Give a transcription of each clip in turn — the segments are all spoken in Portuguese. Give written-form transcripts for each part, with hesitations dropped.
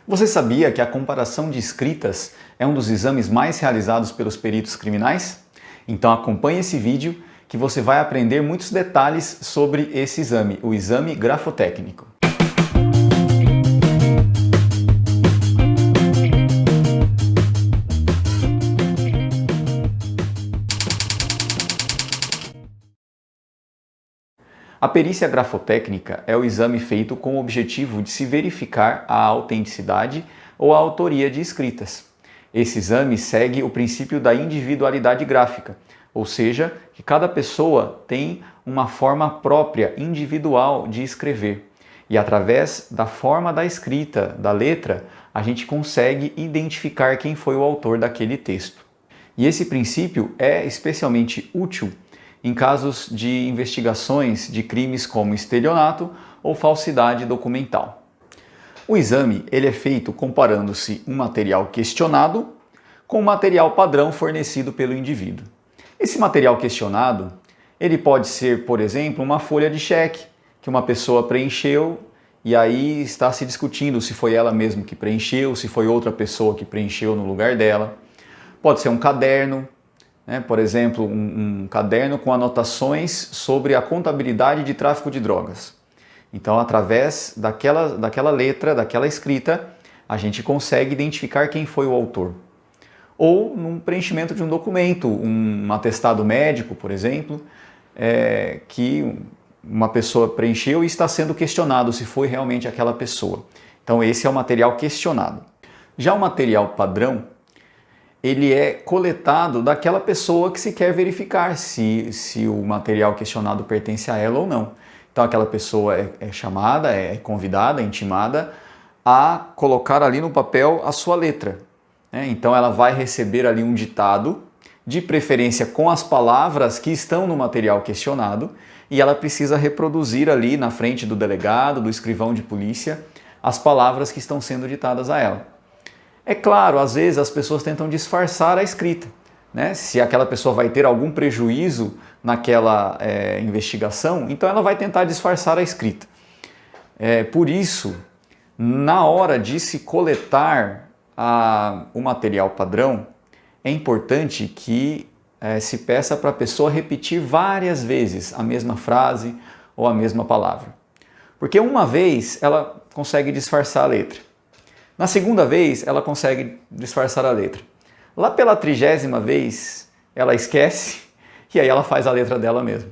Você sabia que a comparação de escritas é um dos exames mais realizados pelos peritos criminais? Então acompanhe esse vídeo que você vai aprender muitos detalhes sobre esse exame, o exame grafotécnico. A perícia grafotécnica é o exame feito com o objetivo de se verificar a autenticidade ou a autoria de escritas. Esse exame segue o princípio da individualidade gráfica, ou seja, que cada pessoa tem uma forma própria, individual de escrever. E através da forma da escrita, da letra, a gente consegue identificar quem foi o autor daquele texto. E esse princípio é especialmente útil em casos de investigações de crimes como estelionato ou falsidade documental. O exame ele é feito comparando-se um material questionado com o material padrão fornecido pelo indivíduo. Esse material questionado ele pode ser, por exemplo, uma folha de cheque que uma pessoa preencheu e aí está se discutindo se foi ela mesma que preencheu, se foi outra pessoa que preencheu no lugar dela. Pode ser um caderno, por exemplo, um caderno com anotações sobre a contabilidade de tráfico de drogas. Então, através daquela letra, daquela escrita, a gente consegue identificar quem foi o autor. Ou num preenchimento de um documento, um atestado médico, por exemplo, que uma pessoa preencheu e está sendo questionado se foi realmente aquela pessoa. Então, esse é o material questionado. Já o material padrão, ele é coletado daquela pessoa que se quer verificar se o material questionado pertence a ela ou não. Então aquela pessoa é chamada, é convidada, é intimada a colocar ali no papel a sua letra. Então ela vai receber ali um ditado, de preferência com as palavras que estão no material questionado, e ela precisa reproduzir ali na frente do delegado, do escrivão de polícia, as palavras que estão sendo ditadas a ela. É claro, às vezes as pessoas tentam disfarçar a escrita, Se aquela pessoa vai ter algum prejuízo naquela investigação, então ela vai tentar disfarçar a escrita. Por isso, na hora de se coletar o material padrão, é importante que se peça para a pessoa repetir várias vezes a mesma frase ou a mesma palavra. Porque uma vez ela consegue disfarçar a letra. Na segunda vez, ela consegue disfarçar a letra. Lá pela 30ª vez, ela esquece e aí ela faz a letra dela mesma.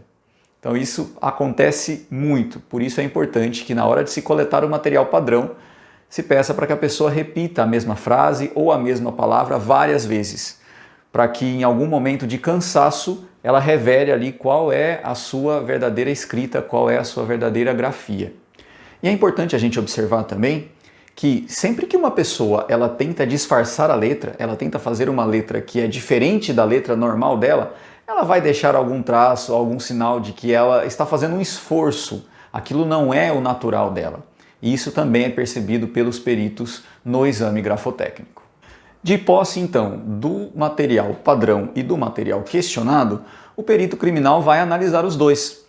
Então isso acontece muito, por isso é importante que na hora de se coletar o material padrão, se peça para que a pessoa repita a mesma frase ou a mesma palavra várias vezes, para que em algum momento de cansaço ela revele ali qual é a sua verdadeira escrita, qual é a sua verdadeira grafia. E é importante a gente observar também que sempre que uma pessoa ela tenta disfarçar a letra, ela tenta fazer uma letra que é diferente da letra normal dela, ela vai deixar algum traço, algum sinal de que ela está fazendo um esforço. Aquilo não é o natural dela. E isso também é percebido pelos peritos no exame grafotécnico. De posse, então, do material padrão e do material questionado, o perito criminal vai analisar os dois,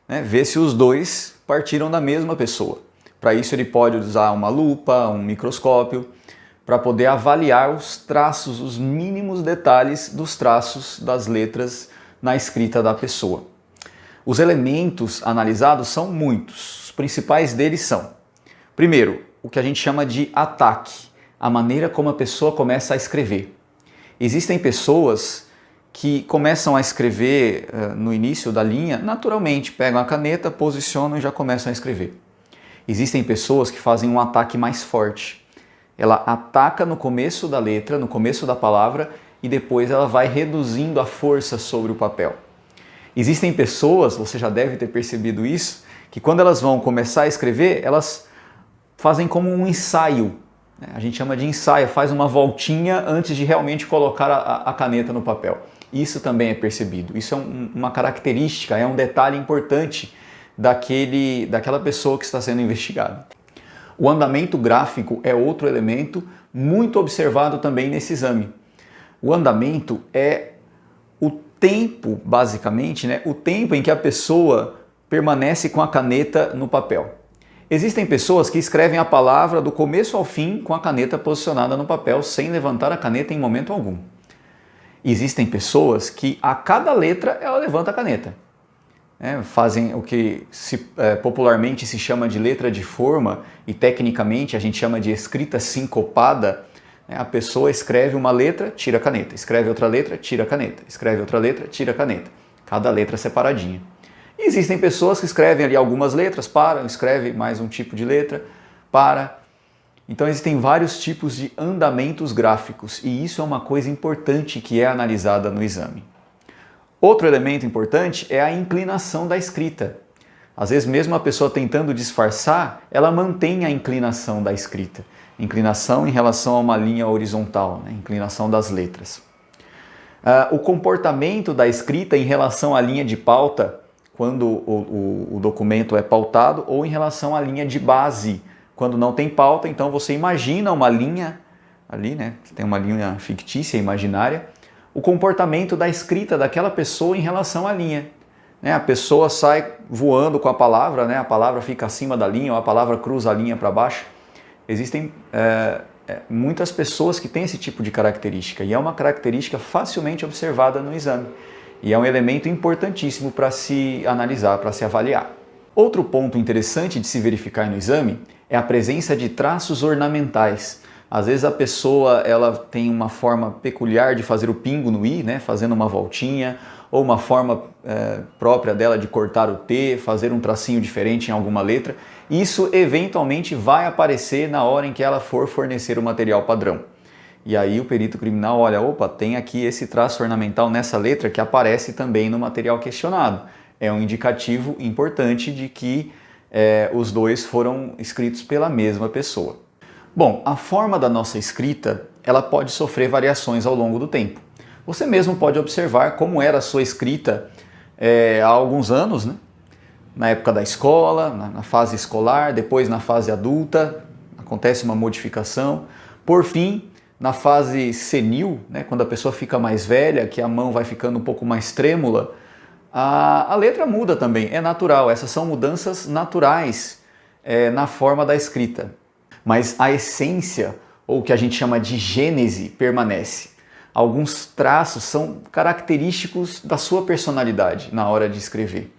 ver se os dois partiram da mesma pessoa. Para isso ele pode usar uma lupa, um microscópio, para poder avaliar os traços, os mínimos detalhes dos traços das letras na escrita da pessoa. Os elementos analisados são muitos. Os principais deles são, primeiro, o que a gente chama de ataque, a maneira como a pessoa começa a escrever. Existem pessoas que começam a escrever no início da linha, naturalmente, pegam a caneta, posicionam e já começam a escrever. Existem pessoas que fazem um ataque mais forte. Ela ataca no começo da letra, no começo da palavra, e depois ela vai reduzindo a força sobre o papel. Existem pessoas, você já deve ter percebido isso, que quando elas vão começar a escrever, elas fazem como um ensaio. A gente chama de ensaio, faz uma voltinha antes de realmente colocar a caneta no papel. Isso também é percebido. Isso é uma característica, é um detalhe importante daquela pessoa que está sendo investigada. O andamento gráfico é outro elemento muito observado também nesse exame. O andamento é o tempo, basicamente, o tempo em que a pessoa permanece com a caneta no papel. Existem pessoas que escrevem a palavra do começo ao fim com a caneta posicionada no papel sem levantar a caneta em momento algum. Existem pessoas que a cada letra ela levanta a caneta. Fazem o que popularmente se chama de letra de forma e tecnicamente a gente chama de escrita sincopada. A pessoa escreve uma letra, tira a caneta, escreve outra letra, tira a caneta, escreve outra letra, tira a caneta. Cada letra separadinha. E existem pessoas que escrevem ali algumas letras, param, escreve mais um tipo de letra, para. Então existem vários tipos de andamentos gráficos e isso é uma coisa importante que é analisada no exame. Outro elemento importante é a inclinação da escrita. Às vezes mesmo a pessoa tentando disfarçar, ela mantém a inclinação da escrita. Inclinação em relação a uma linha horizontal, inclinação das letras. O comportamento da escrita em relação à linha de pauta, quando o documento é pautado, ou em relação à linha de base, quando não tem pauta, então você imagina uma linha ali, tem uma linha fictícia, imaginária, o comportamento da escrita daquela pessoa em relação à linha. A pessoa sai voando com a palavra fica acima da linha, ou a palavra cruza a linha para baixo. Existem muitas pessoas que têm esse tipo de característica e é uma característica facilmente observada no exame e é um elemento importantíssimo para se analisar, para se avaliar. Outro ponto interessante de se verificar no exame é a presença de traços ornamentais. Às vezes a pessoa ela tem uma forma peculiar de fazer o pingo no i, fazendo uma voltinha, ou uma forma própria dela de cortar o T, fazer um tracinho diferente em alguma letra. Isso eventualmente vai aparecer na hora em que ela for fornecer o material padrão. E aí o perito criminal olha, opa, tem aqui esse traço ornamental nessa letra que aparece também no material questionado. É um indicativo importante de que os dois foram escritos pela mesma pessoa. Bom, a forma da nossa escrita, ela pode sofrer variações ao longo do tempo. Você mesmo pode observar como era a sua escrita há alguns anos, na época da escola, na fase escolar, depois na fase adulta, acontece uma modificação. Por fim, na fase senil, quando a pessoa fica mais velha, que a mão vai ficando um pouco mais trêmula, a letra muda também, é natural, essas são mudanças naturais na forma da escrita. Mas a essência, ou o que a gente chama de gênese, permanece. Alguns traços são característicos da sua personalidade na hora de escrever.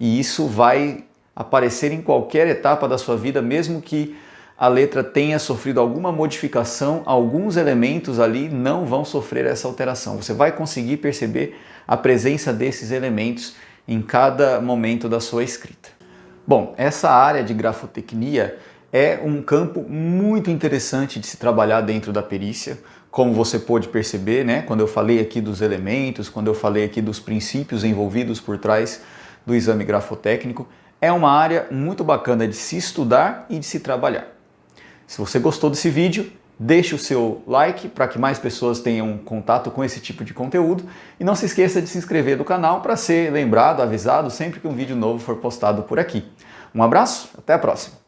E isso vai aparecer em qualquer etapa da sua vida, mesmo que a letra tenha sofrido alguma modificação, alguns elementos ali não vão sofrer essa alteração. Você vai conseguir perceber a presença desses elementos em cada momento da sua escrita. Bom, essa área de grafotecnia é um campo muito interessante de se trabalhar dentro da perícia, como você pôde perceber, quando eu falei aqui dos elementos, quando eu falei aqui dos princípios envolvidos por trás do exame grafotécnico, é uma área muito bacana de se estudar e de se trabalhar. Se você gostou desse vídeo, deixe o seu like para que mais pessoas tenham contato com esse tipo de conteúdo e não se esqueça de se inscrever no canal para ser lembrado, avisado sempre que um vídeo novo for postado por aqui. Um abraço, até a próxima!